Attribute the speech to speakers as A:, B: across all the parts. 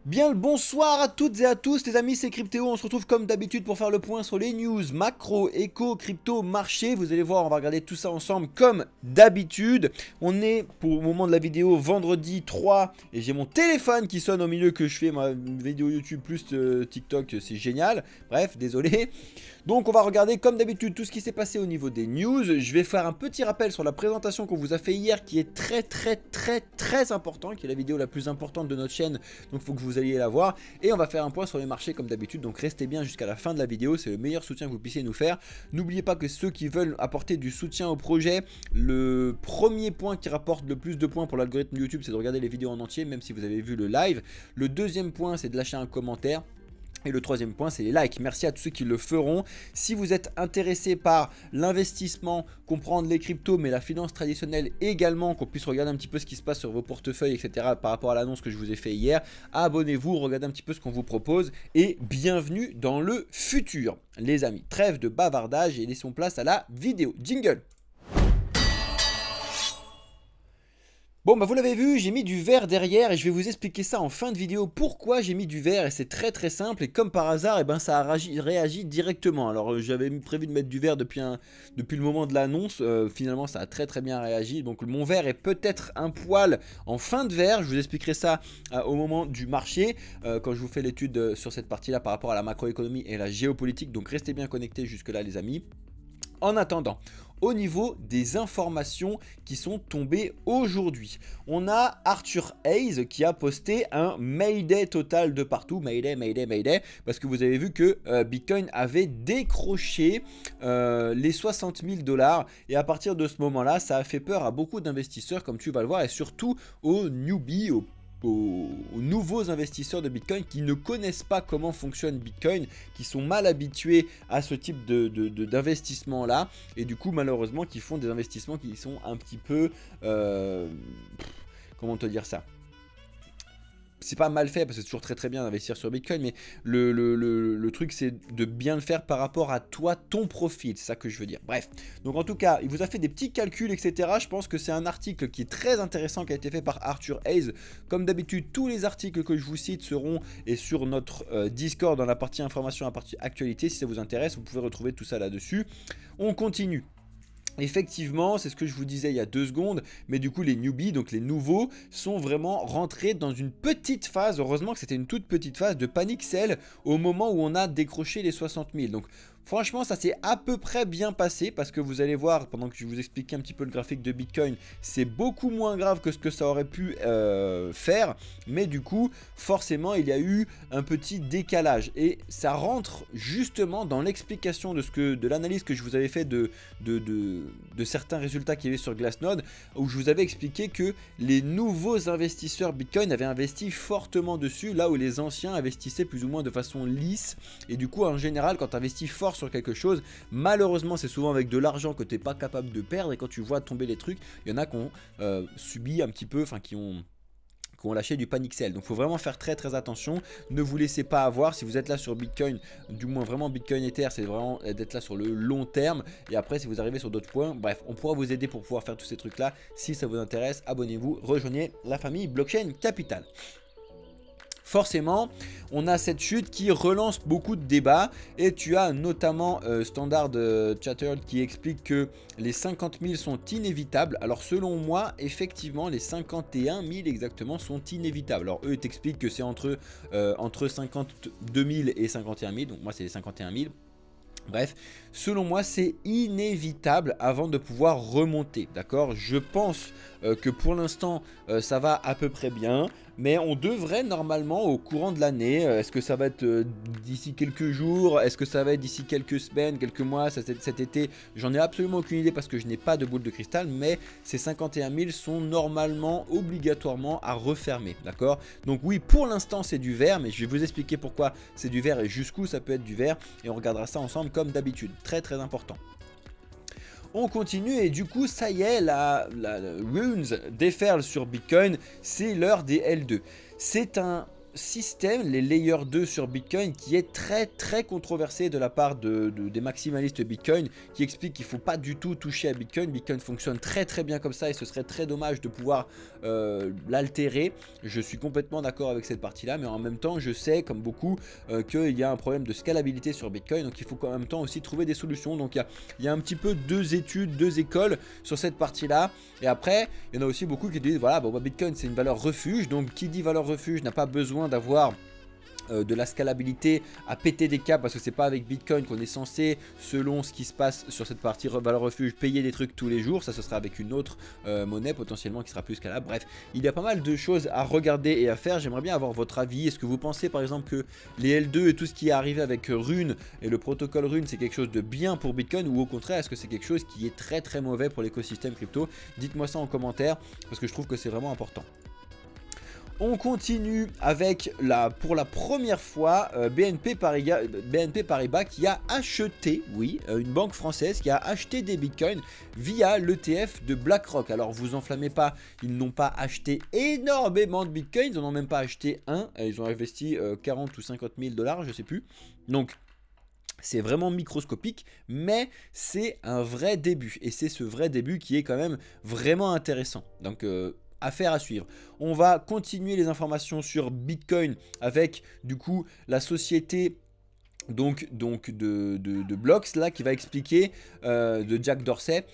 A: Bien le bonsoir à toutes et à tous les amis, c'est Cryptéo, on se retrouve comme d'habitude pour faire le point sur les news macro, éco, crypto, marché. Vous allez voir, on va regarder tout ça ensemble comme d'habitude. On est pour le moment de la vidéo vendredi 3 et j'ai mon téléphone qui sonne au milieu que je fais ma vidéo YouTube plus TikTok, c'est génial. Bref, désolé. Donc on va regarder comme d'habitude tout ce qui s'est passé au niveau des news. Je vais faire un petit rappel sur la présentation qu'on vous a fait hier qui est très important, qui est la vidéo la plus importante de notre chaîne. Donc il faut que vous alliez la voir. Et on va faire un point sur les marchés comme d'habitude. Donc restez bien jusqu'à la fin de la vidéo, c'est le meilleur soutien que vous puissiez nous faire. N'oubliez pas que ceux qui veulent apporter du soutien au projet, le premier point qui rapporte le plus de points pour l'algorithme YouTube, c'est de regarder les vidéos en entier, même si vous avez vu le live. Le deuxième point, c'est de lâcher un commentaire. Et le troisième point, c'est les likes. Merci à tous ceux qui le feront. Si vous êtes intéressé par l'investissement, comprendre les cryptos, mais la finance traditionnelle également, qu'on puisse regarder un petit peu ce qui se passe sur vos portefeuilles, etc. par rapport à l'annonce que je vous ai fait hier, abonnez-vous, regardez un petit peu ce qu'on vous propose et bienvenue dans le futur. Les amis, trêve de bavardage et laissons place à la vidéo. Jingle! Bon bah vous l'avez vu, j'ai mis du vert derrière et je vais vous expliquer ça en fin de vidéo pourquoi j'ai mis du vert et c'est très simple et comme par hasard et ben ça a réagi directement. Alors j'avais prévu de mettre du vert depuis le moment de l'annonce, finalement ça a très bien réagi, donc mon vert est peut-être un poil en fin de vert, je vous expliquerai ça au moment du marché quand je vous fais l'étude sur cette partie là par rapport à la macroéconomie et la géopolitique, donc restez bien connectés jusque là les amis. En attendant, au niveau des informations qui sont tombées aujourd'hui, on a Arthur Hayes qui a posté un Mayday total de partout, Mayday, parce que vous avez vu que Bitcoin avait décroché les 60 000 $ et à partir de ce moment-là, ça a fait peur à beaucoup d'investisseurs comme tu vas le voir et surtout aux newbies, aux nouveaux investisseurs de Bitcoin qui ne connaissent pas comment fonctionne Bitcoin, qui sont mal habitués à ce type d'investissement là et du coup malheureusement qui font des investissements qui sont un petit peu comment te dire ça, c'est pas mal fait parce que c'est toujours très bien d'investir sur Bitcoin, mais le truc c'est de bien le faire par rapport à toi, ton profil, c'est ça que je veux dire. Bref, donc en tout cas, il vous a fait des petits calculs, etc. Je pense que c'est un article qui est très intéressant qui a été fait par Arthur Hayes. Comme d'habitude, tous les articles que je vous cite seront et sur notre Discord dans la partie information, la partie actualité. Si ça vous intéresse, vous pouvez retrouver tout ça là-dessus. On continue. Effectivement, c'est ce que je vous disais il y a 2 secondes, mais du coup les newbies, donc les nouveaux, sont vraiment rentrés dans une petite phase, heureusement que c'était une toute petite phase de panic sell au moment où on a décroché les 60 000. Donc franchement ça s'est à peu près bien passé parce que vous allez voir, pendant que je vous explique un petit peu le graphique de Bitcoin, c'est beaucoup moins grave que ce que ça aurait pu faire, mais du coup forcément il y a eu un petit décalage et ça rentre justement dans l'explication de l'analyse que je vous avais fait de certains résultats qu'il y avait sur Glassnode, où je vous avais expliqué que les nouveaux investisseurs Bitcoin avaient investi fortement dessus, là où les anciens investissaient plus ou moins de façon lisse. Et du coup en général quand tu investis fort sur quelque chose, malheureusement c'est souvent avec de l'argent que tu n'es pas capable de perdre, et quand tu vois tomber les trucs, il y en a qui ont subi un petit peu, enfin qui ont lâché du panic sell. Donc il faut vraiment faire très attention, ne vous laissez pas avoir. Si vous êtes là sur Bitcoin, du moins vraiment Bitcoin Ether, c'est vraiment d'être là sur le long terme, et après si vous arrivez sur d'autres points, bref, on pourra vous aider pour pouvoir faire tous ces trucs là. Si ça vous intéresse, abonnez-vous, rejoignez la famille Blockchain Capital. Forcément, on a cette chute qui relance beaucoup de débats, et tu as notamment Standard Chatter qui explique que les 50 000 sont inévitables. Alors selon moi, effectivement, les 51 000 exactement sont inévitables. Alors eux t'expliquent que c'est entre 52 000 et 51 000, donc moi c'est les 51 000. Bref, selon moi c'est inévitable avant de pouvoir remonter, d'accord. Je pense que pour l'instant ça va à peu près bien, mais on devrait normalement au courant de l'année, est-ce que ça va être d'ici quelques jours, est-ce que ça va être d'ici quelques semaines, quelques mois, cet été, j'en ai absolument aucune idée parce que je n'ai pas de boule de cristal, mais ces 51 000 sont normalement obligatoirement à refermer, d'accord. Donc oui, pour l'instant c'est du vert, mais je vais vous expliquer pourquoi c'est du vert et jusqu'où ça peut être du vert, et on regardera ça ensemble comme d'habitude, très important. On continue et du coup ça y est, la runes déferle sur Bitcoin, c'est l'heure des L2. C'est un système, les Layer 2 sur Bitcoin, qui est très controversé de la part des maximalistes Bitcoin, qui expliquent qu'il ne faut pas du tout toucher à Bitcoin. Bitcoin fonctionne très bien comme ça et ce serait très dommage de pouvoir l'altérer. Je suis complètement d'accord avec cette partie-là, mais en même temps, je sais, comme beaucoup, qu'il y a un problème de scalabilité sur Bitcoin, donc il faut en même temps aussi trouver des solutions. Donc il y a un petit peu deux études, deux écoles sur cette partie-là. Et après, il y en a aussi beaucoup qui disent, voilà, bon, Bitcoin c'est une valeur refuge, donc qui dit valeur refuge n'a pas besoin d'avoir de la scalabilité à péter des câbles, parce que c'est pas avec Bitcoin qu'on est censé, selon ce qui se passe sur cette partie valeur refuge, payer des trucs tous les jours. Ça, ce sera avec une autre monnaie potentiellement qui sera plus scalable. Bref, il y a pas mal de choses à regarder et à faire. J'aimerais bien avoir votre avis. Est-ce que vous pensez par exemple que les L2 et tout ce qui est arrivé avec Rune et le protocole Rune, c'est quelque chose de bien pour Bitcoin, ou au contraire est-ce que c'est quelque chose qui est très mauvais pour l'écosystème crypto? Dites-moi ça en commentaire, parce que je trouve que c'est vraiment important. On continue avec pour la première fois BNP Paribas qui a acheté, oui, une banque française qui a acheté des bitcoins via l'ETF de BlackRock. Alors vous enflammez pas, ils n'ont pas acheté énormément de bitcoins, ils n'en ont même pas acheté un, ils ont investi 40 ou 50 000 $, je sais plus. Donc c'est vraiment microscopique, mais c'est un vrai début. Et c'est ce vrai début qui est quand même vraiment intéressant. Donc affaire à suivre. On va continuer les informations sur Bitcoin avec du coup la société de Blocks là qui va expliquer, de Jack Dorsey,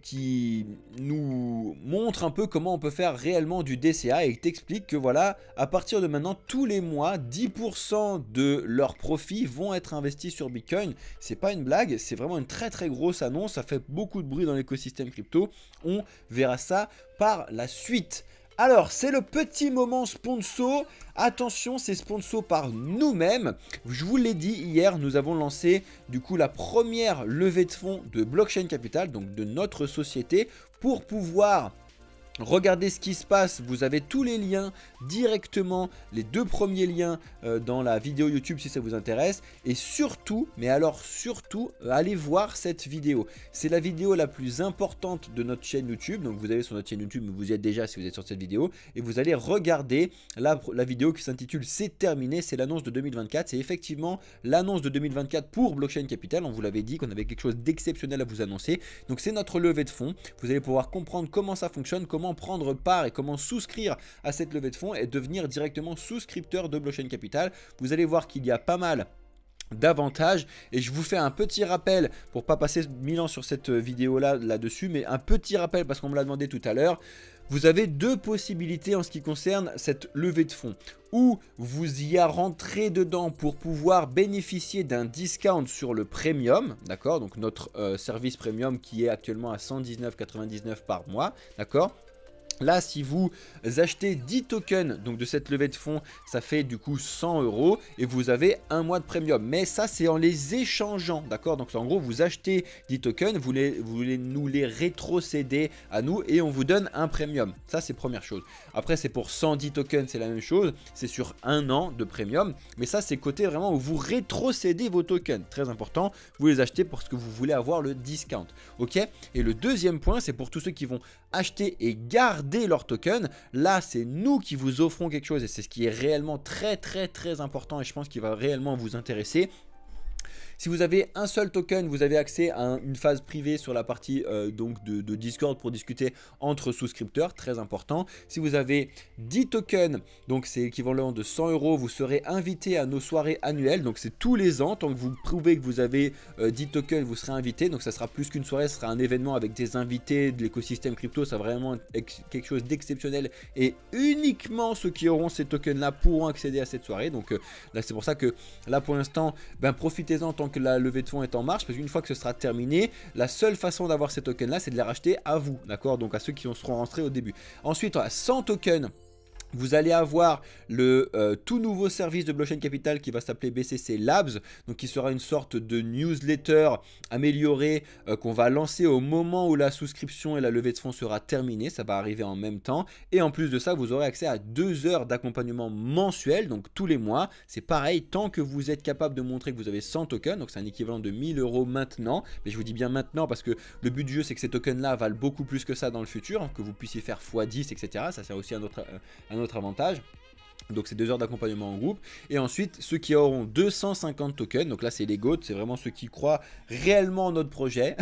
A: qui nous montre un peu comment on peut faire réellement du DCA, et t'explique que voilà, à partir de maintenant, tous les mois, 10% de leurs profits vont être investis sur Bitcoin. C'est pas une blague, c'est vraiment une très grosse annonce, ça fait beaucoup de bruit dans l'écosystème crypto. On verra ça par la suite. Alors, c'est le petit moment sponsor. Attention, c'est sponsor par nous-mêmes. Je vous l'ai dit hier, nous avons lancé du coup la première levée de fonds de Blockchain Capital, donc de notre société, pour pouvoir regardez ce qui se passe. Vous avez tous les liens directement, les deux premiers liens dans la vidéo YouTube si ça vous intéresse. Et surtout, mais alors surtout, allez voir cette vidéo. C'est la vidéo la plus importante de notre chaîne YouTube. Donc vous allez sur notre chaîne YouTube, mais vous y êtes déjà si vous êtes sur cette vidéo. Et vous allez regarder la vidéo qui s'intitule C'est terminé, c'est l'annonce de 2024. C'est effectivement l'annonce de 2024 pour Blockchain Capital. On vous l'avait dit qu'on avait quelque chose d'exceptionnel à vous annoncer. Donc c'est notre levée de fonds. Vous allez pouvoir comprendre comment ça fonctionne, comment prendre part et comment souscrire à cette levée de fonds et devenir directement souscripteur de Blockchain Capital. Vous allez voir qu'il y a pas mal d'avantages, et je vous fais un petit rappel pour pas passer 1000 ans sur cette vidéo là-dessus, mais un petit rappel parce qu'on me l'a demandé tout à l'heure. Vous avez deux possibilités en ce qui concerne cette levée de fonds. Ou vous y rentrez dedans pour pouvoir bénéficier d'un discount sur le premium, d'accord, donc notre service premium qui est actuellement à 119,99 € par mois, d'accord. Là, si vous achetez 10 tokens donc de cette levée de fonds, ça fait du coup 100 € et vous avez un mois de premium. Mais ça, c'est en les échangeant, d'accord. Donc en gros, vous achetez 10 tokens, vous voulez nous les rétrocéder à nous et on vous donne un premium. Ça, c'est première chose. Après, c'est pour 110 tokens, c'est la même chose. C'est sur un an de premium. Mais ça, c'est côté vraiment où vous rétrocédez vos tokens. Très important, vous les achetez parce que vous voulez avoir le discount. Ok. Et le deuxième point, c'est pour tous ceux qui vont acheter et garder leur token. Là, c'est nous qui vous offrons quelque chose et c'est ce qui est réellement très important et je pense qu'il va réellement vous intéresser. Si vous avez un seul token, vous avez accès à une phase privée sur la partie donc de Discord pour discuter entre souscripteurs, très important. Si vous avez 10 tokens, donc c'est équivalent de 100 €, vous serez invité à nos soirées annuelles. Donc c'est tous les ans, tant que vous prouvez que vous avez 10 tokens, vous serez invité. Donc ça sera plus qu'une soirée, ce sera un événement avec des invités de l'écosystème crypto. Ça va vraiment être quelque chose d'exceptionnel et uniquement ceux qui auront ces tokens là pourront accéder à cette soirée. Donc là c'est pour ça que là pour l'instant, profitez-en tant que la levée de fonds est en marche, parce qu'une fois que ce sera terminé, la seule façon d'avoir ces tokens là, c'est de les racheter à vous, d'accord, donc à ceux qui seront rentrés au début. Ensuite, à 100 tokens, vous allez avoir le tout nouveau service de Blockchain Capital qui va s'appeler BCC Labs, donc qui sera une sorte de newsletter améliorée qu'on va lancer au moment où la souscription et la levée de fonds sera terminée. Ça va arriver en même temps. Et en plus de ça, vous aurez accès à 2 heures d'accompagnement mensuel, donc tous les mois. C'est pareil, tant que vous êtes capable de montrer que vous avez 100 tokens, donc c'est un équivalent de 1000 € maintenant. Mais je vous dis bien maintenant parce que le but du jeu, c'est que ces tokens-là valent beaucoup plus que ça dans le futur, hein, que vous puissiez faire x10, etc. Ça, c'est aussi un autre avantage. Donc c'est 2 heures d'accompagnement en groupe. Et ensuite ceux qui auront 250 tokens, donc là c'est les GOAT, c'est vraiment ceux qui croient réellement en notre projet.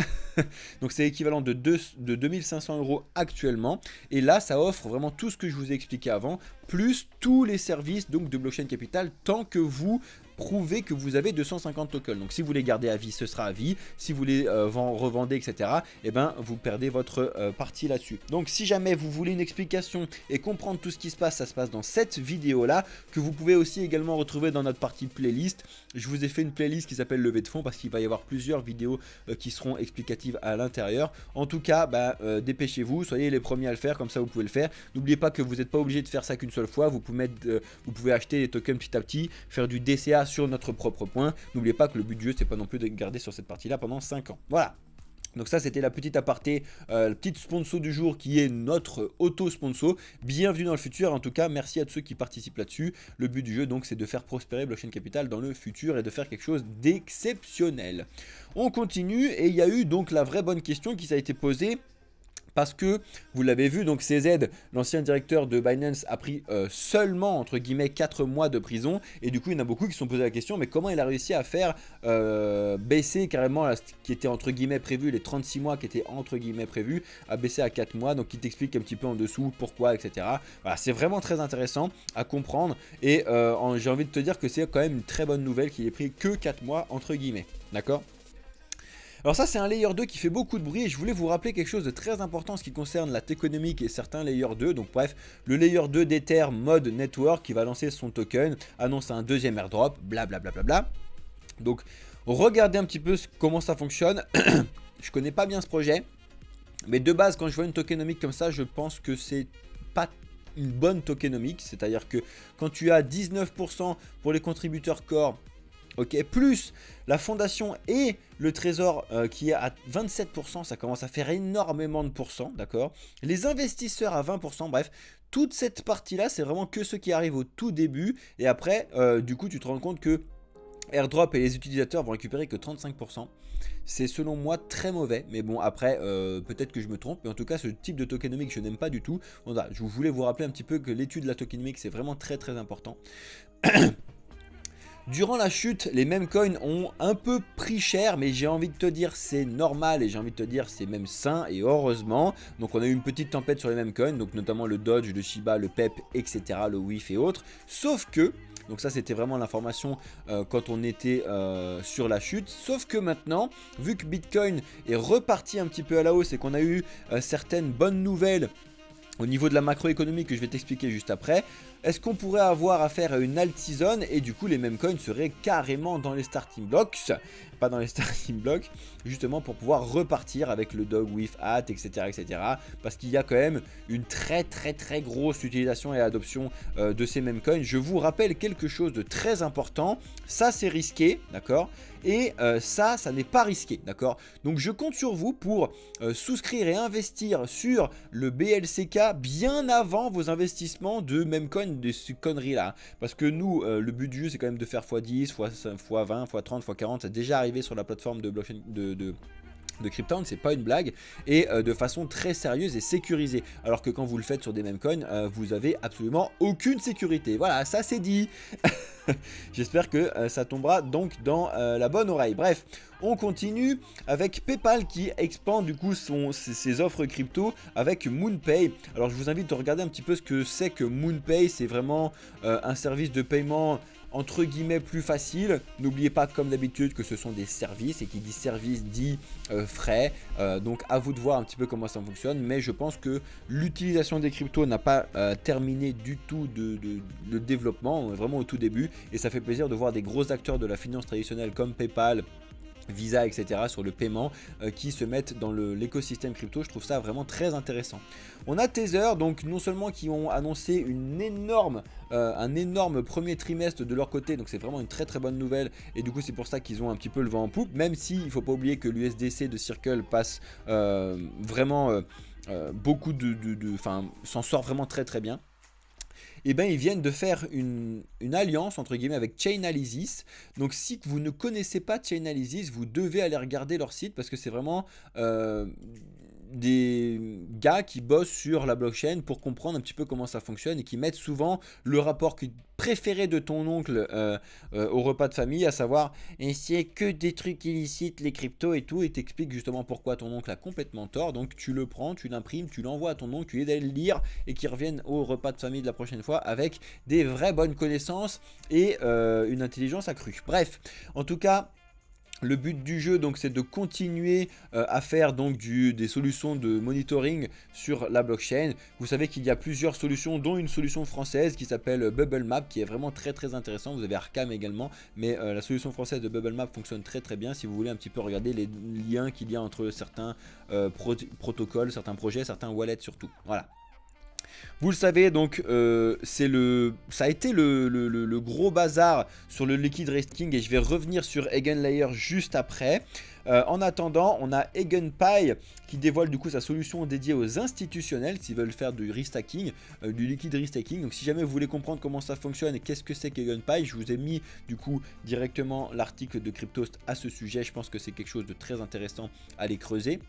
A: Donc c'est l'équivalent de 2500 € actuellement. Et là ça offre vraiment tout ce que je vous ai expliqué avant, plus tous les services donc de Blockchain Capital, tant que vous prouvez que vous avez 250 tokens. Donc si vous les gardez à vie, ce sera à vie. Si vous les revendez, etc., et ben vous perdez votre partie là-dessus. Donc si jamais vous voulez une explication et comprendre tout ce qui se passe, ça se passe dans cette vidéo là, que vous pouvez aussi également retrouver dans notre partie playlist. Je vous ai fait une playlist qui s'appelle levée de fonds parce qu'il va y avoir plusieurs vidéos qui seront explicatives à l'intérieur. En tout cas, dépêchez-vous, soyez les premiers à le faire, comme ça vous pouvez le faire. N'oubliez pas que vous n'êtes pas obligé de faire ça qu'une seule fois. Vous pouvez acheter les tokens petit à petit, faire du DCA sur notre propre point. N'oubliez pas que le but du jeu, c'est pas non plus de garder sur cette partie là pendant 5 ans. Voilà. Donc ça c'était la petite aparté, le petit sponsor du jour qui est notre auto-sponsor. Bienvenue dans le futur, en tout cas merci à tous ceux qui participent là-dessus. Le but du jeu donc c'est de faire prospérer Blockchain Capital dans le futur et de faire quelque chose d'exceptionnel. On continue et il y a eu donc la vraie bonne question qui s'est été posée. Parce que, vous l'avez vu, donc CZ, l'ancien directeur de Binance, a pris seulement, entre guillemets, 4 mois de prison. Et du coup, il y en a beaucoup qui se sont posé la question, mais comment il a réussi à faire baisser carrément, ce qui était entre guillemets prévu, les 36 mois qui étaient entre guillemets prévus, à baisser à 4 mois. Donc, il t'explique un petit peu en dessous pourquoi, etc. Voilà, c'est vraiment très intéressant à comprendre. Et j'ai envie de te dire que c'est quand même une très bonne nouvelle qu'il ait pris que 4 mois, entre guillemets. D'accord ? Alors ça c'est un layer 2 qui fait beaucoup de bruit et je voulais vous rappeler quelque chose de très important en ce qui concerne la tokenomics et certains layer 2. Donc bref, le layer 2 d'Ether Mode Network qui va lancer son token, annonce un deuxième airdrop, blablabla. Donc regardez un petit peu comment ça fonctionne. Je connais pas bien ce projet, mais de base quand je vois une tokenomics comme ça, je pense que c'est pas une bonne tokenomics. C'est-à-dire que quand tu as 19% pour les contributeurs core, ok, plus la fondation et le trésor qui est à 27%, ça commence à faire énormément de pourcents, d'accord. Les investisseurs à 20%, bref, toute cette partie-là, c'est vraiment que ceux qui arrivent au tout début. Et après, du coup, tu te rends compte que airdrop et les utilisateurs vont récupérer que 35%. C'est selon moi très mauvais, mais bon après peut-être que je me trompe, mais en tout cas ce type de tokenomics je n'aime pas du tout. Voilà, je voulais vous rappeler un petit peu que l'étude de la tokenomics c'est vraiment très important. Durant la chute, les meme coins ont un peu pris cher, mais j'ai envie de te dire c'est normal et j'ai envie de te dire c'est même sain et heureusement. Donc on a eu une petite tempête sur les meme coins, donc notamment le Dodge, le Shiba, le PEP, etc., le WIF et autres. Sauf que, donc ça c'était vraiment l'information quand on était sur la chute. Sauf que maintenant, vu que Bitcoin est reparti un petit peu à la hausse et qu'on a eu certaines bonnes nouvelles au niveau de la macroéconomie que je vais t'expliquer juste après, est-ce qu'on pourrait avoir affaire à une alt season et du coup les mêmes coins seraient carrément dans les starting blocks, pas dans les starting blocks, justement pour pouvoir repartir avec le dog with hat, etc., parce qu'il y a quand même une très grosse utilisation et adoption de ces mêmes coins. Je vous rappelle quelque chose de très important, ça c'est risqué, d'accord, et ça n'est pas risqué, d'accord. Donc je compte sur vous pour souscrire et investir sur le BLCK bien avant vos investissements de meme coin, de ces conneries là, parce que nous le but du jeu c'est quand même de faire x10, x20, x30, x40, c'est déjà arrivé sur la plateforme de blockchain de Cryptown, c'est pas une blague, et de façon très sérieuse et sécurisée, alors que quand vous le faites sur des meme coins, vous avez absolument aucune sécurité. Voilà, ça c'est dit. J'espère que ça tombera donc dans la bonne oreille. Bref, on continue avec PayPal qui expand du coup ses offres crypto avec MoonPay. Alors je vous invite à regarder un petit peu ce que c'est que MoonPay. C'est vraiment un service de paiement entre guillemets plus facile. N'oubliez pas comme d'habitude que ce sont des services, et qui dit service dit frais, donc à vous de voir un petit peu comment ça fonctionne, mais je pense que l'utilisation des cryptos n'a pas terminé du tout de développement, on est vraiment au tout début, et ça fait plaisir de voir des gros acteurs de la finance traditionnelle comme PayPal, Visa, etc. sur le paiement qui se mettent dans l'écosystème crypto. Je trouve ça vraiment très intéressant. On a Tether, donc non seulement qui ont annoncé un énorme premier trimestre de leur côté, donc c'est vraiment une très bonne nouvelle, et du coup c'est pour ça qu'ils ont un petit peu le vent en poupe, même si il ne faut pas oublier que l'USDC de Circle passe vraiment beaucoup s'en sort vraiment très bien. Et bien ils viennent de faire une alliance entre guillemets avec Chainalysis. Donc si vous ne connaissez pas Chainalysis, vous devez aller regarder leur site parce que c'est vraiment des gars qui bossent sur la blockchain pour comprendre un petit peu comment ça fonctionne et qui mettent souvent le rapport préféré de ton oncle au repas de famille, à savoir et c'est que des trucs illicites, les cryptos et tout, et t'explique justement pourquoi ton oncle a complètement tort. Donc tu le prends, tu l'imprimes, tu l'envoies à ton oncle, tu lui aides à le lire et qu'il revienne au repas de famille de la prochaine fois avec des vraies bonnes connaissances et une intelligence accrue. Bref, en tout cas, le but du jeu, donc, c'est de continuer à faire donc des solutions de monitoring sur la blockchain. Vous savez qu'il y a plusieurs solutions, dont une solution française qui s'appelle Bubble Map, qui est vraiment très très intéressant. Vous avez Arkham également, mais la solution française de Bubble Map fonctionne très très bien. Si vous voulez un petit peu regarder les liens qu'il y a entre certains protocoles, certains projets, certains wallets surtout. Voilà. Vous le savez, donc ça a été le gros bazar sur le liquid staking et je vais revenir sur Eigenlayer juste après. En attendant, on a EigenPy qui dévoile du coup sa solution dédiée aux institutionnels s'ils veulent faire du restacking, du liquid restacking. Donc si jamais vous voulez comprendre comment ça fonctionne et qu'est-ce que c'est qu'EigenPy, je vous ai mis du coup directement l'article de Cryptost à ce sujet. Je pense que c'est quelque chose de très intéressant à aller creuser.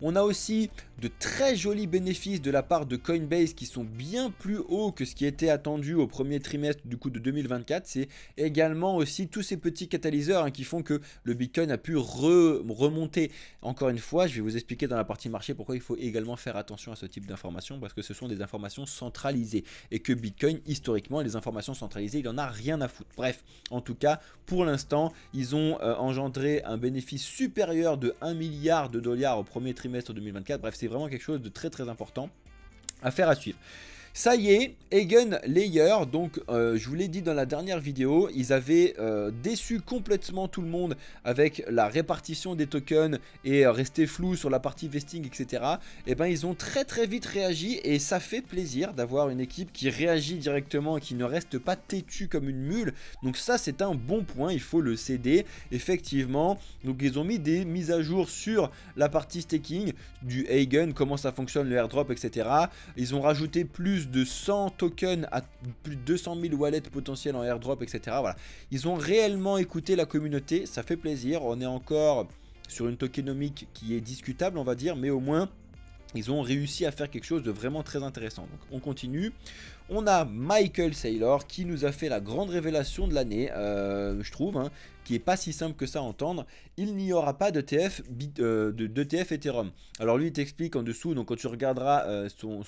A: On a aussi de très jolis bénéfices de la part de Coinbase qui sont bien plus hauts que ce qui était attendu au premier trimestre du coup de 2024. C'est également aussi tous ces petits catalyseurs qui font que le Bitcoin a pu remonter. Encore une fois, je vais vous expliquer dans la partie marché pourquoi il faut également faire attention à ce type d'informations, parce que ce sont des informations centralisées et que Bitcoin, historiquement, les informations centralisées, il en a rien à foutre. Bref, en tout cas, pour l'instant, ils ont engendré un bénéfice supérieur de 1 milliard de dollars au premier trimestre 2024. Bref, c'est vraiment quelque chose de très très important à faire à suivre. Ça y est, Eigenlayer, donc je vous l'ai dit dans la dernière vidéo, ils avaient déçu complètement tout le monde avec la répartition des tokens et resté flou sur la partie vesting, etc. Et ben ils ont très très vite réagi et ça fait plaisir d'avoir une équipe qui réagit directement et qui ne reste pas têtue comme une mule. Donc ça c'est un bon point, il faut le céder. Effectivement, donc ils ont mis des mises à jour sur la partie staking du Eigen, comment ça fonctionne, le airdrop, etc. Ils ont rajouté plus de 100 tokens à plus de 200 000 wallets potentiels en airdrop, etc. Voilà. Ils ont réellement écouté la communauté, ça fait plaisir. On est encore sur une tokenomique qui est discutable, on va dire, mais au moins ils ont réussi à faire quelque chose de vraiment très intéressant. Donc on continue. On a Michael Saylor qui nous a fait la grande révélation de l'année, je trouve, qui n'est pas si simple que ça à entendre. Il n'y aura pas d'ETF Ethereum. Alors lui il t'explique en dessous, donc quand tu regarderas son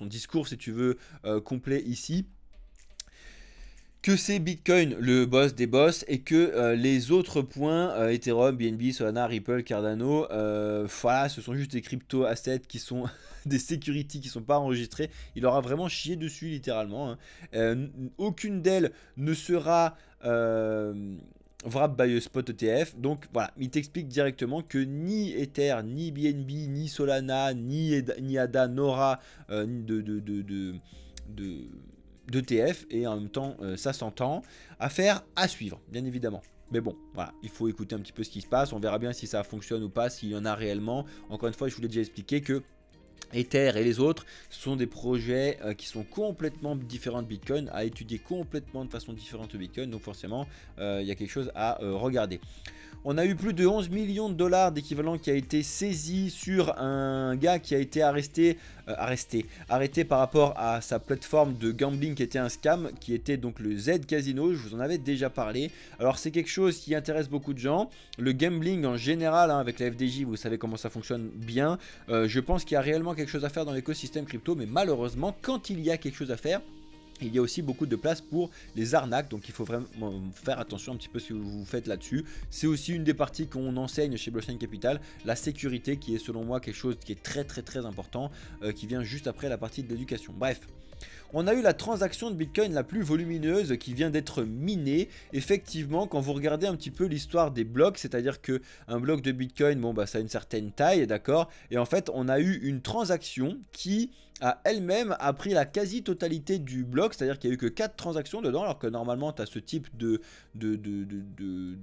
A: discours si tu veux complet ici, que c'est Bitcoin le boss des boss et que les autres points, Ethereum, BNB, Solana, Ripple, Cardano, voilà, ce sont juste des crypto assets qui sont des securities qui ne sont pas enregistrées. Il aura vraiment chié dessus littéralement. Aucune d'elles ne sera wrap by a spot ETF. Donc voilà, il t'explique directement que ni Ether, ni BNB, ni Solana, ni ADA n'aura d'ETF et en même temps ça s'entend. Affaire à suivre bien évidemment, mais bon voilà, il faut écouter un petit peu ce qui se passe, on verra bien si ça fonctionne ou pas, s'il y en a réellement. Encore une fois, je vous l'ai déjà expliqué que Ether et les autres sont des projets qui sont complètement différents de Bitcoin, à étudier complètement de façon différente de Bitcoin, donc forcément il y a quelque chose à regarder. On a eu plus de 11 millions de dollars d'équivalent qui a été saisi sur un gars qui a été arrêté par rapport à sa plateforme de gambling qui était un scam, qui était donc le Z Casino. Je vous en avais déjà parlé. Alors c'est quelque chose qui intéresse beaucoup de gens. Le gambling en général, avec la FDJ, vous savez comment ça fonctionne bien. Je pense qu'il y a réellement quelque chose à faire dans l'écosystème crypto, mais malheureusement, quand il y a quelque chose à faire, il y a aussi beaucoup de place pour les arnaques, donc il faut vraiment faire attention un petit peu ce que vous faites là-dessus. C'est aussi une des parties qu'on enseigne chez Blockchain Capital, la sécurité qui est selon moi quelque chose qui est très très très important, qui vient juste après la partie de l'éducation. Bref. On a eu la transaction de Bitcoin la plus volumineuse qui vient d'être minée. Effectivement, quand vous regardez un petit peu l'histoire des blocs, c'est-à-dire que un bloc de Bitcoin, bon bah ça a une certaine taille, d'accord. Et en fait, on a eu une transaction qui a elle-même a pris la quasi-totalité du bloc, c'est-à-dire qu'il n'y a eu que 4 transactions dedans, alors que normalement tu as ce type de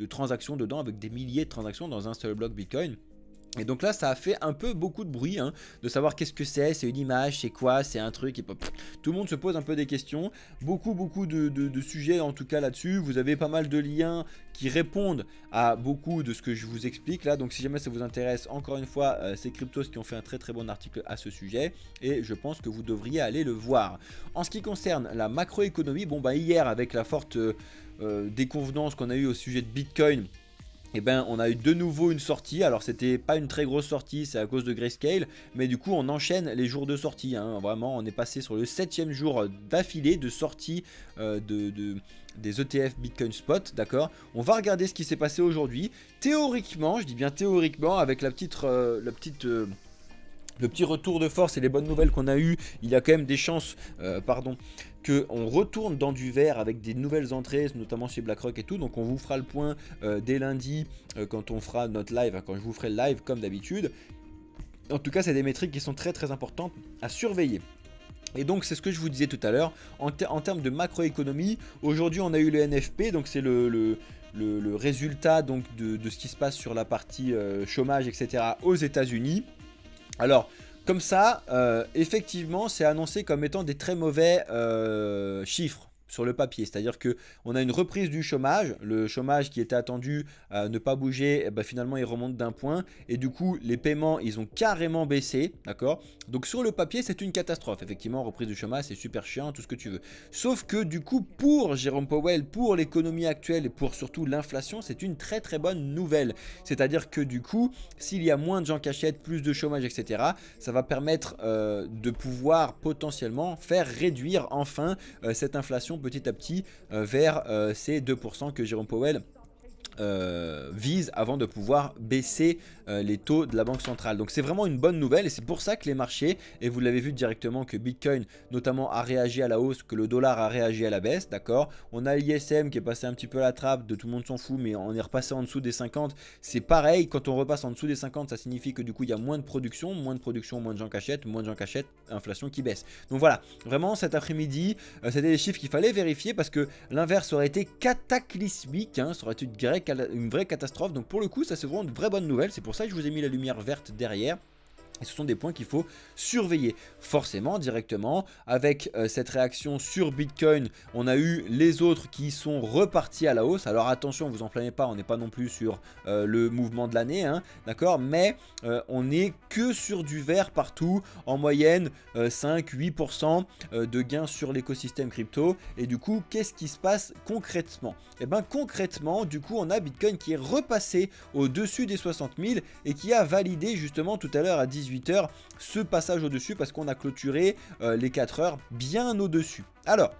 A: transactions dedans avec des milliers de transactions dans un seul bloc Bitcoin. Et donc là, ça a fait un peu beaucoup de bruit, hein, de savoir qu'est-ce que c'est une image, c'est quoi, c'est un truc, et tout le monde se pose un peu des questions, beaucoup de sujets en tout cas là-dessus, vous avez pas mal de liens qui répondent à beaucoup de ce que je vous explique là, donc si jamais ça vous intéresse, encore une fois, c'est Cryptos qui ont fait un très bon article à ce sujet, et je pense que vous devriez aller le voir. En ce qui concerne la macroéconomie, bon bah hier avec la forte déconvenance qu'on a eu au sujet de Bitcoin, et ben on a eu de nouveau une sortie. Alors c'était pas une très grosse sortie, c'est à cause de Grayscale, mais du coup on enchaîne les jours de sortie, hein. Vraiment on est passé sur le 7e jour d'affilée de sortie des ETF Bitcoin Spot, d'accord. On va regarder ce qui s'est passé aujourd'hui. Théoriquement, je dis bien théoriquement, avec le petit retour de force et les bonnes nouvelles qu'on a eues, il y a quand même des chances, qu'on retourne dans du vert avec des nouvelles entrées, notamment chez BlackRock et tout. Donc on vous fera le point dès lundi quand on fera notre live, hein, quand je vous ferai le live comme d'habitude. En tout cas, c'est des métriques qui sont très importantes à surveiller. Et donc c'est ce que je vous disais tout à l'heure, en termes de macroéconomie, aujourd'hui on a eu le NFP, donc c'est le résultat donc, de ce qui se passe sur la partie chômage, etc. aux États-Unis. Alors, comme ça, effectivement, c'est annoncé comme étant des très mauvais chiffres sur le papier. C'est-à-dire qu'on a une reprise du chômage. Le chômage qui était attendu à ne pas bouger, eh ben, finalement, il remonte d'un point. Et du coup, les paiements, ils ont carrément baissé. D'accord? Donc, sur le papier, c'est une catastrophe. Effectivement, reprise du chômage, c'est super chiant, tout ce que tu veux. Sauf que du coup, pour Jérôme Powell, pour l'économie actuelle et pour surtout l'inflation, c'est une très bonne nouvelle. C'est-à-dire que du coup, s'il y a moins de gens qui achètent, plus de chômage, etc., ça va permettre de pouvoir potentiellement faire réduire enfin cette inflation petit à petit vers ces 2% que Jérôme Powell vise avant de pouvoir baisser les taux de la banque centrale. Donc c'est vraiment une bonne nouvelle et c'est pour ça que les marchés, et vous l'avez vu directement que Bitcoin notamment a réagi à la hausse, que le dollar a réagi à la baisse, d'accord. On a l'ISM qui est passé un petit peu à la trappe, de tout le monde s'en fout, mais on est repassé en dessous des 50. C'est pareil, quand on repasse en dessous des 50, ça signifie que du coup il y a moins de production, moins de gens qui achètent, inflation qui baisse. Donc voilà, vraiment cet après-midi, c'était des chiffres qu'il fallait vérifier parce que l'inverse aurait été cataclysmique, hein, ça aurait été une vraie catastrophe. Donc pour le coup, ça c'est vraiment une vraie bonne nouvelle. C'est pour ça que je vous ai mis la lumière verte derrière. Et ce sont des points qu'il faut surveiller. Forcément, directement, avec cette réaction sur Bitcoin, on a eu les autres qui sont repartis à la hausse. Alors attention, vous enflammez pas, on n'est pas non plus sur le mouvement de l'année, hein, d'accord. Mais on n'est que sur du vert partout, en moyenne 5-8% de gains sur l'écosystème crypto. Et du coup, qu'est-ce qui se passe concrètement? Et bien concrètement, du coup, on a Bitcoin qui est repassé au-dessus des 60 000 et qui a validé justement tout à l'heure à 18h ce passage au-dessus parce qu'on a clôturé les 4 heures bien au-dessus. Alors,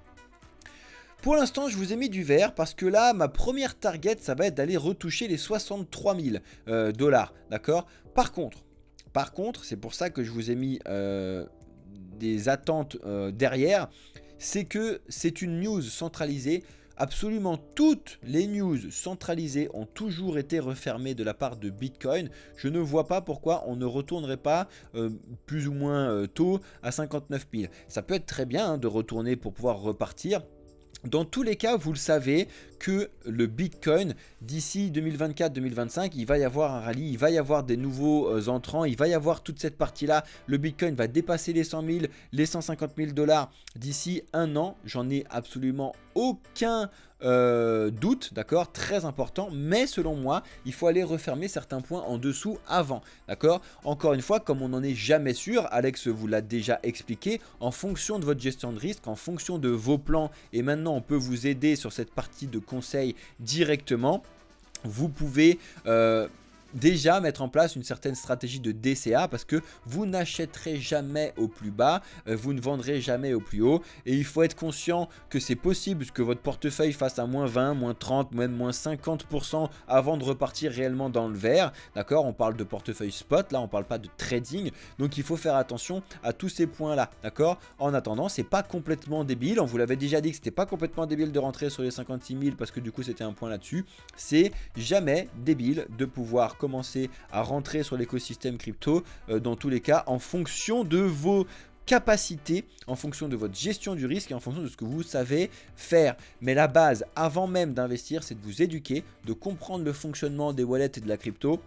A: pour l'instant, je vous ai mis du vert parce que là, ma première target, ça va être d'aller retoucher les 63 000 dollars, d'accord. Par contre, c'est pour ça que je vous ai mis des attentes derrière, c'est que c'est une news centralisée. Absolument toutes les news centralisées ont toujours été refermées de la part de Bitcoin. Je ne vois pas pourquoi on ne retournerait pas plus ou moins tôt à 59 000. Ça peut être très bien hein, de retourner pour pouvoir repartir. Dans tous les cas, vous le savez que le Bitcoin, d'ici 2024-2025, il va y avoir un rallye, il va y avoir des nouveaux entrants, il va y avoir toute cette partie-là. Le Bitcoin va dépasser les 100 000, les 150 000 dollars d'ici un an. J'en ai absolument aucun doute, d'accord, très important, mais selon moi, il faut aller refermer certains points en dessous avant, d'accord. Encore une fois, comme on n'en est jamais sûr, Alex vous l'a déjà expliqué, en fonction de votre gestion de risque, en fonction de vos plans, et maintenant on peut vous aider sur cette partie de conseil directement, vous pouvez déjà mettre en place une certaine stratégie de DCA parce que vous n'achèterez jamais au plus bas, vous ne vendrez jamais au plus haut et il faut être conscient que c'est possible que votre portefeuille fasse un moins 20, moins 30, même moins 50% avant de repartir réellement dans le vert, d'accord. On parle de portefeuille spot, là on parle pas de trading, donc il faut faire attention à tous ces points là, d'accord. En attendant, c'est pas complètement débile, on vous l'avait déjà dit que c'était pas complètement débile de rentrer sur les 56 000 parce que du coup c'était un point là-dessus, c'est jamais débile de pouvoir commencer à rentrer sur l'écosystème crypto dans tous les cas en fonction de vos capacités, en fonction de votre gestion du risque et en fonction de ce que vous savez faire. Mais la base avant même d'investir, c'est de vous éduquer, de comprendre le fonctionnement des wallets et de la crypto.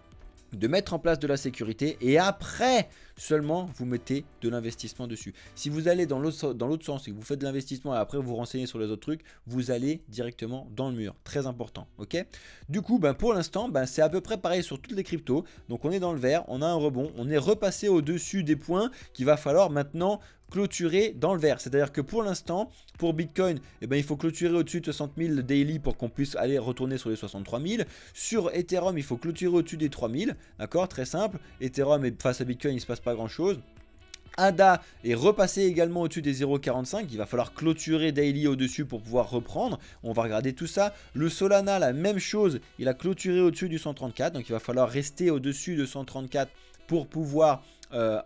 A: de mettre en place de la sécurité et après seulement vous mettez de l'investissement dessus. Si vous allez dans l'autre sens et que vous faites de l'investissement et après vous renseignez sur les autres trucs, vous allez directement dans le mur. Très important, ok? Du coup, pour l'instant, c'est à peu près pareil sur toutes les cryptos. Donc on est dans le vert, on a un rebond, on est repassé au-dessus des points qu'il va falloir maintenant clôturer dans le vert. C'est-à-dire que pour l'instant, pour Bitcoin, il faut clôturer au-dessus de 60 000 daily pour qu'on puisse aller retourner sur les 63 000. Sur Ethereum, il faut clôturer au-dessus des 3 000. D'accord, très simple. Ethereum, face à Bitcoin, il ne se passe pas grand-chose. ADA est repassé également au-dessus des 0,45. Il va falloir clôturer daily au-dessus pour pouvoir reprendre. On va regarder tout ça. Le Solana, la même chose. Il a clôturé au-dessus du 134. Donc il va falloir rester au-dessus de 134 pour pouvoir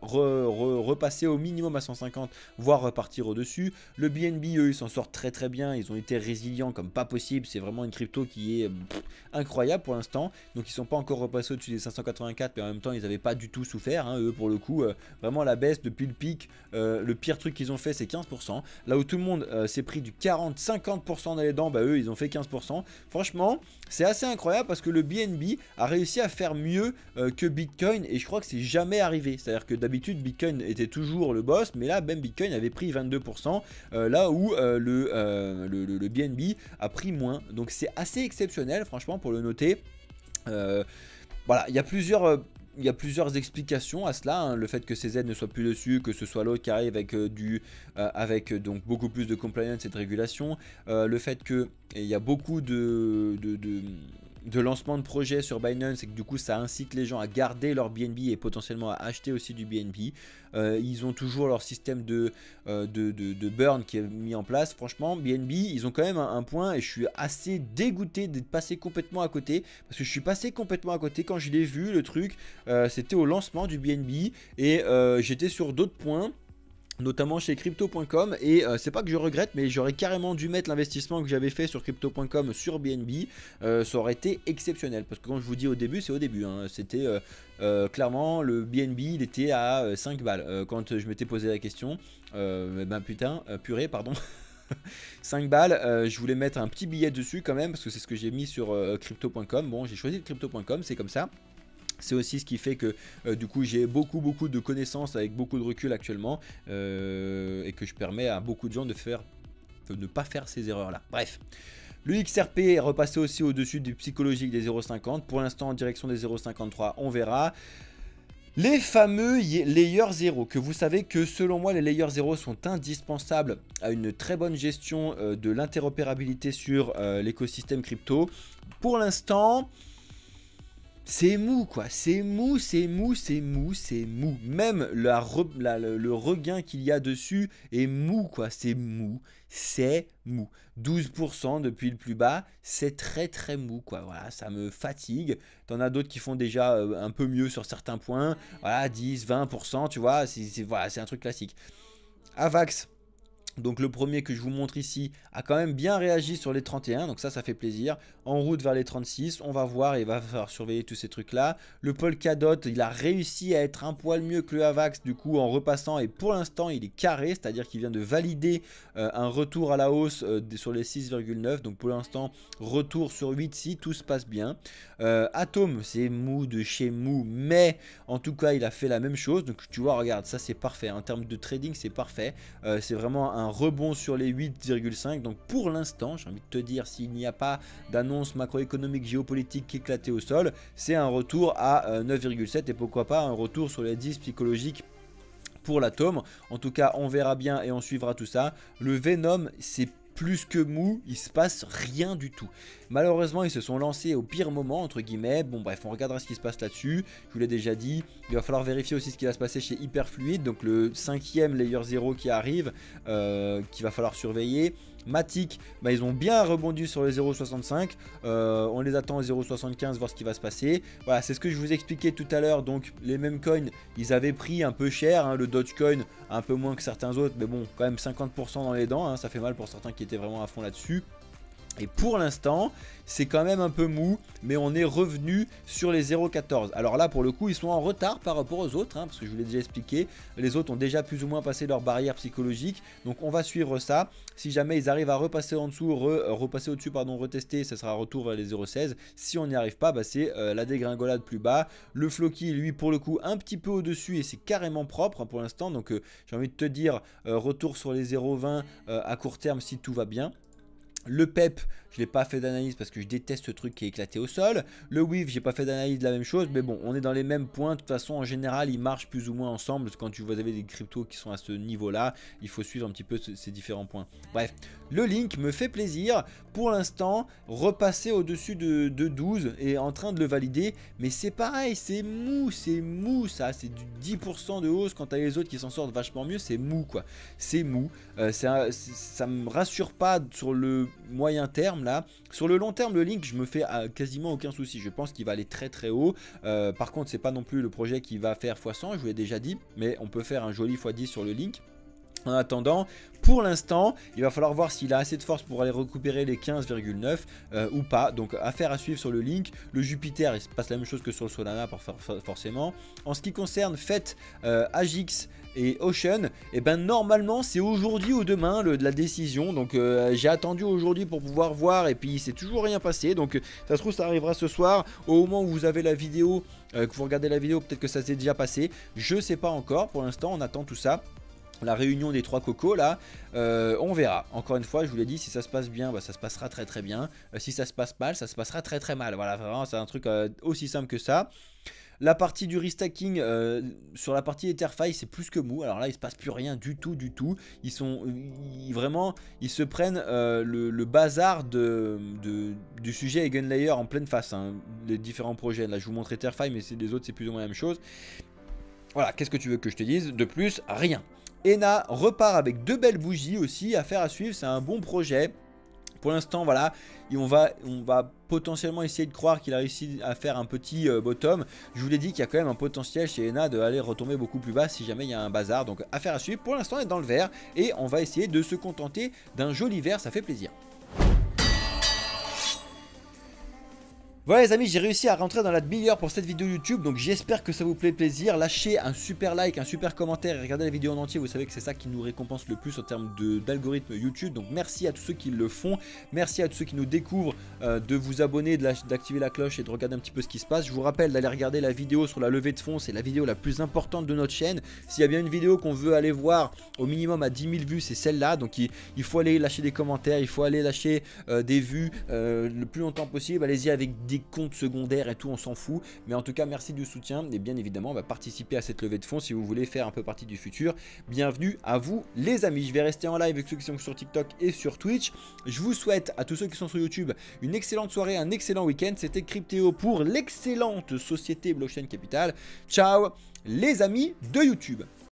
A: repasser au minimum à 150, voire repartir au-dessus. Le BNB, eux, ils s'en sortent très très bien. Ils ont été résilients comme pas possible. C'est vraiment une crypto qui est incroyable pour l'instant. Donc ils sont pas encore repassés au-dessus des 584, mais en même temps, ils n'avaient pas du tout souffert. Hein, eux, pour le coup, vraiment la baisse depuis le pic. Le pire truc qu'ils ont fait, c'est 15%. Là où tout le monde s'est pris du 40-50% dans les dents, eux, ils ont fait 15%. Franchement, c'est assez incroyable parce que le BNB a réussi à faire mieux que Bitcoin et je crois que c'est jamais arrivé. C'est-à-dire que d'habitude Bitcoin était toujours le boss, mais là même Bitcoin avait pris 22%, là où le BNB a pris moins. Donc c'est assez exceptionnel franchement pour le noter. Voilà, il y a plusieurs explications à cela, hein. Le fait que CZ ne soit plus dessus, que ce soit l'autre qui arrive avec donc beaucoup plus de compliance et de régulation, le fait qu'il y a beaucoup de lancement de projets sur Binance et que du coup ça incite les gens à garder leur BNB et potentiellement à acheter aussi du BNB. Ils ont toujours leur système de burn qui est mis en place. Franchement, BNB, ils ont quand même un point et je suis assez dégoûté d'être passé complètement à côté parce que je suis passé complètement à côté quand je l'ai vu le truc. C'était au lancement du BNB et j'étais sur d'autres points, notamment chez crypto.com et c'est pas que je regrette, mais j'aurais carrément dû mettre l'investissement que j'avais fait sur crypto.com sur BNB. Ça aurait été exceptionnel parce que quand je vous dis au début, c'est au début, hein. C'était clairement le BNB, il était à 5 balles quand je m'étais posé la question. Purée, pardon. 5 balles, je voulais mettre un petit billet dessus quand même parce que c'est ce que j'ai mis sur crypto.com. Bon, j'ai choisi crypto.com, c'est comme ça. C'est aussi ce qui fait que du coup j'ai beaucoup de connaissances avec beaucoup de recul actuellement et que je permets à beaucoup de gens de ne pas faire ces erreurs là. Bref. Le XRP est repassé aussi au-dessus du psychologique des 0,50. Pour l'instant en direction des 0,53, on verra. Les fameux Layer 0, que vous savez que selon moi les Layer 0 sont indispensables à une très bonne gestion de l'interopérabilité sur l'écosystème crypto. Pour l'instant, c'est mou quoi, c'est mou. Même le regain qu'il y a dessus est mou quoi, c'est mou. 12% depuis le plus bas, c'est très mou quoi, voilà, ça me fatigue. T'en as d'autres qui font déjà un peu mieux sur certains points, voilà, 10-20%, tu vois, voilà, c'est un truc classique. Avax. Donc le premier que je vous montre ici a quand même bien réagi sur les 31, donc ça fait plaisir. En route vers les 36, on va voir, il va falloir surveiller tous ces trucs là. Le Polkadot, il a réussi à être un poil mieux que le Avax du coup en repassant et pour l'instant il est carré, c'est-à-dire qu'il vient de valider un retour à la hausse sur les 6,9. Donc pour l'instant retour sur 8 si tout se passe bien. Atom, c'est mou de chez mou, mais en tout cas il a fait la même chose. Donc tu vois, regarde, ça c'est parfait, en termes de trading c'est parfait. C'est vraiment un rebond sur les 8,5. Donc pour l'instant, j'ai envie de te dire, s'il n'y a pas d'annonce macroéconomique géopolitique éclatée au sol, c'est un retour à 9,7 et pourquoi pas un retour sur les 10 psychologiques pour l'atome. En tout cas, on verra bien et on suivra tout ça. Le Venom, c'est plus que mou, il se passe rien du tout. Malheureusement, ils se sont lancés au pire moment, entre guillemets. Bon, bref, on regardera ce qui se passe là-dessus. Je vous l'ai déjà dit. Il va falloir vérifier aussi ce qui va se passer chez Hyperfluid, donc le 5e Layer 0 qui arrive, qu'il va falloir surveiller. Matic, ils ont bien rebondi sur les 0,65. On les attend aux 0,75, voir ce qui va se passer. Voilà, c'est ce que je vous expliquais tout à l'heure. Donc, les mêmes coins, ils avaient pris un peu cher. Hein, le Dogecoin, un peu moins que certains autres. Mais bon, quand même 50% dans les dents. Hein, ça fait mal pour certains qui étaient vraiment à fond là-dessus. Et pour l'instant, c'est quand même un peu mou, mais on est revenu sur les 0,14. Alors là, pour le coup, ils sont en retard par rapport aux autres, hein, parce que je vous l'ai déjà expliqué. Les autres ont déjà plus ou moins passé leur barrière psychologique. Donc on va suivre ça. Si jamais ils arrivent à repasser en dessous, repasser au-dessus, pardon, retester, ça sera un retour vers les 0,16. Si on n'y arrive pas, bah, c'est la dégringolade plus bas. Le Floki, lui, pour le coup, un petit peu au-dessus et c'est carrément propre, hein, pour l'instant. Donc j'ai envie de te dire, retour sur les 0,20 à court terme si tout va bien. Le PEP, je n'ai pas fait d'analyse parce que je déteste ce truc qui est éclaté au sol. Le WIF, j'ai pas fait d'analyse de la même chose. Mais bon, on est dans les mêmes points. De toute façon, en général, ils marchent plus ou moins ensemble. Parce que quand vous avez des cryptos qui sont à ce niveau-là, il faut suivre un petit peu ces différents points. Bref, le Link me fait plaisir. Pour l'instant, repasser au-dessus de 12 et en train de le valider. Mais c'est pareil, c'est mou ça. C'est du 10% de hausse quand tu as les autres qui s'en sortent vachement mieux. C'est mou quoi. C'est mou. Ça me rassure pas sur le moyen terme là. Sur le long terme, le Link, je me fais quasiment aucun souci. Je pense qu'il va aller très très haut. Par contre, c'est pas non plus le projet qui va faire x100, je vous l'ai déjà dit, mais on peut faire un joli x10 sur le Link. En attendant, pour l'instant, il va falloir voir s'il a assez de force pour aller récupérer les 15,9 ou pas. Donc affaire à suivre sur le Link. Le Jupiter, il se passe la même chose que sur le Solana forcément. En ce qui concerne FET, AGX et Ocean, et ben normalement c'est aujourd'hui ou demain la décision. Donc j'ai attendu aujourd'hui pour pouvoir voir et puis il s'est toujours rien passé. Donc ça se trouve ça arrivera ce soir au moment où vous avez la vidéo, que vous regardez la vidéo, peut-être que ça s'est déjà passé. Je sais pas encore, pour l'instant on attend tout ça. La réunion des 3 cocos là, on verra. Encore une fois, je vous l'ai dit, si ça se passe bien, bah, ça se passera très très bien. Si ça se passe mal, ça se passera très très mal. Voilà, vraiment, c'est un truc aussi simple que ça. La partie du restacking, sur la partie Etherfi, c'est plus que mou. Alors là, il se passe plus rien du tout. Ils se prennent le bazar du sujet Eigenlayer en pleine face, hein, les différents projets. Là, je vous montre Etherfi, mais les autres, c'est plus ou moins la même chose. Voilà, qu'est-ce que tu veux que je te dise? De plus, rien. ENA repart avec 2 belles bougies aussi, affaire à suivre, c'est un bon projet. Pour l'instant, voilà, et on va potentiellement essayer de croire qu'il a réussi à faire un petit bottom. Je vous l'ai dit qu'il y a quand même un potentiel chez ENA d'aller retomber beaucoup plus bas si jamais il y a un bazar. Donc affaire à suivre, pour l'instant on est dans le vert et on va essayer de se contenter d'un joli vert, ça fait plaisir. Voilà les amis, j'ai réussi à rentrer dans la demi-heure pour cette vidéo YouTube, donc j'espère que ça vous plaît plaisir. Lâchez un super like, un super commentaire et regardez la vidéo en entier, vous savez que c'est ça qui nous récompense le plus en termes d'algorithme YouTube. Donc merci à tous ceux qui le font, merci à tous ceux qui nous découvrent, de vous abonner, d'activer la cloche et de regarder un petit peu ce qui se passe. Je vous rappelle d'aller regarder la vidéo sur la levée de fonds, c'est la vidéo la plus importante de notre chaîne. S'il y a bien une vidéo qu'on veut aller voir au minimum à 10 000 vues, c'est celle-là. Donc il faut aller lâcher des commentaires, il faut aller lâcher des vues le plus longtemps possible. Allez-y avec des comptes secondaires et tout, on s'en fout, mais en tout cas merci du soutien et bien évidemment on va participer à cette levée de fonds si vous voulez faire un peu partie du futur. Bienvenue à vous les amis. Je vais rester en live avec ceux qui sont sur TikTok et sur Twitch. Je vous souhaite à tous ceux qui sont sur YouTube une excellente soirée, un excellent week-end. C'était Cryptéo pour l'excellente société Blockchain Capital. Ciao les amis de YouTube.